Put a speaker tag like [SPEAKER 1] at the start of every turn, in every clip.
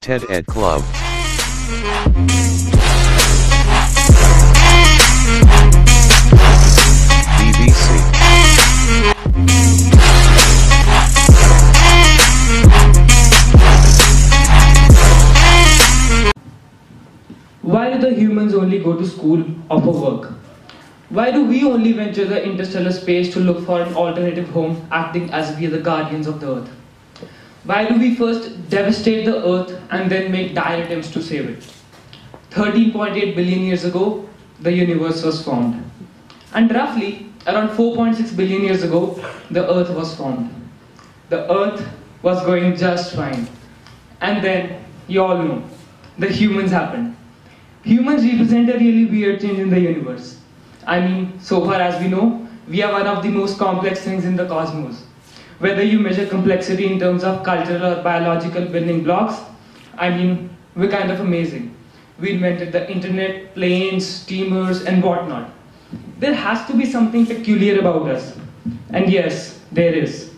[SPEAKER 1] TED Ed Club. BBC.
[SPEAKER 2] Why do the humans only go to school or for work? Why do we only venture the interstellar space to look for an alternative home, acting as we are the guardians of the Earth? Why do we first devastate the Earth and then make dire attempts to save it? 13.8 billion years ago, the universe was formed. And roughly, around 4.6 billion years ago, the Earth was formed. The Earth was going just fine. And then, you all know, the humans happened. Humans represent a really weird change in the universe. I mean, so far as we know, we are one of the most complex things in the cosmos. Whether you measure complexity in terms of cultural or biological building blocks, I mean, we're kind of amazing. We invented the internet, planes, steamers, and whatnot. There has to be something peculiar about us. And yes, there is.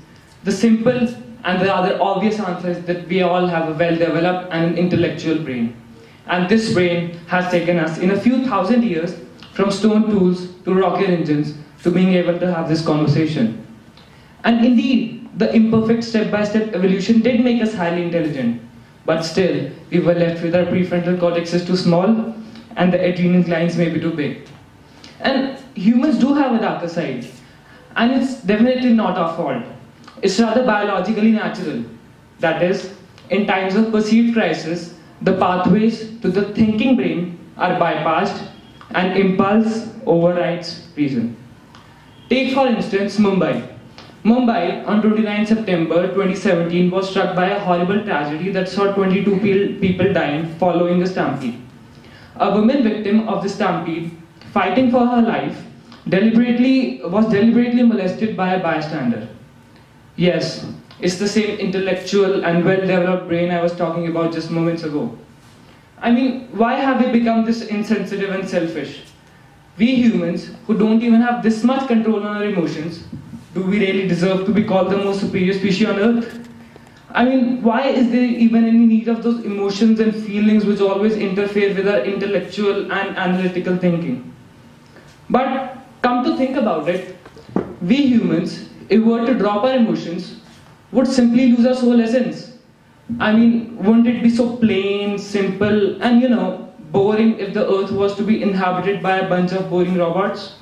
[SPEAKER 2] The simple and the rather obvious answer is that we all have a well-developed and an intellectual brain. And this brain has taken us in a few thousand years from stone tools to rocket engines to being able to have this conversation. And indeed, the imperfect step-by-step evolution did make us highly intelligent. But still, we were left with our prefrontal cortex is too small and the adrenal glands may be too big. And humans do have a darker side. And it's definitely not our fault. It's rather biologically natural. That is, in times of perceived crisis, the pathways to the thinking brain are bypassed and impulse overrides reason. Take for instance Mumbai. Mumbai on 29 September 2017 was struck by a horrible tragedy that saw 22 people dying following a stampede. A woman victim of the stampede, fighting for her life, was deliberately molested by a bystander. Yes, it's the same intellectual and well-developed brain I was talking about just moments ago. I mean, why have we become this insensitive and selfish? We humans, who don't even have this much control on our emotions, do we really deserve to be called the most superior species on Earth? I mean, why is there even any need of those emotions and feelings which always interfere with our intellectual and analytical thinking? But come to think about it, we humans, if we were to drop our emotions, would simply lose our soul essence. I mean, wouldn't it be so plain, simple, and boring if the Earth was to be inhabited by a bunch of boring robots?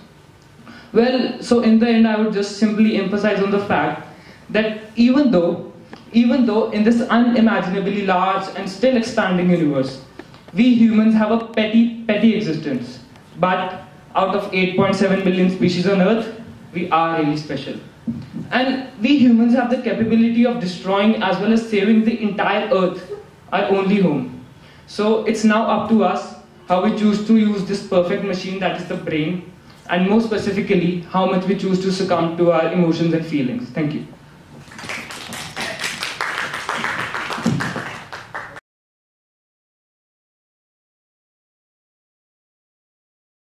[SPEAKER 2] Well, so in the end, I would just simply emphasize on the fact that even though in this unimaginably large and still expanding universe, we humans have a petty existence, but out of 8.7 billion species on Earth, we are really special. And we humans have the capability of destroying as well as saving the entire Earth, our only home. So it's now up to us how we choose to use this perfect machine that is the brain, and more specifically, how much we choose to succumb to our emotions and feelings. Thank you.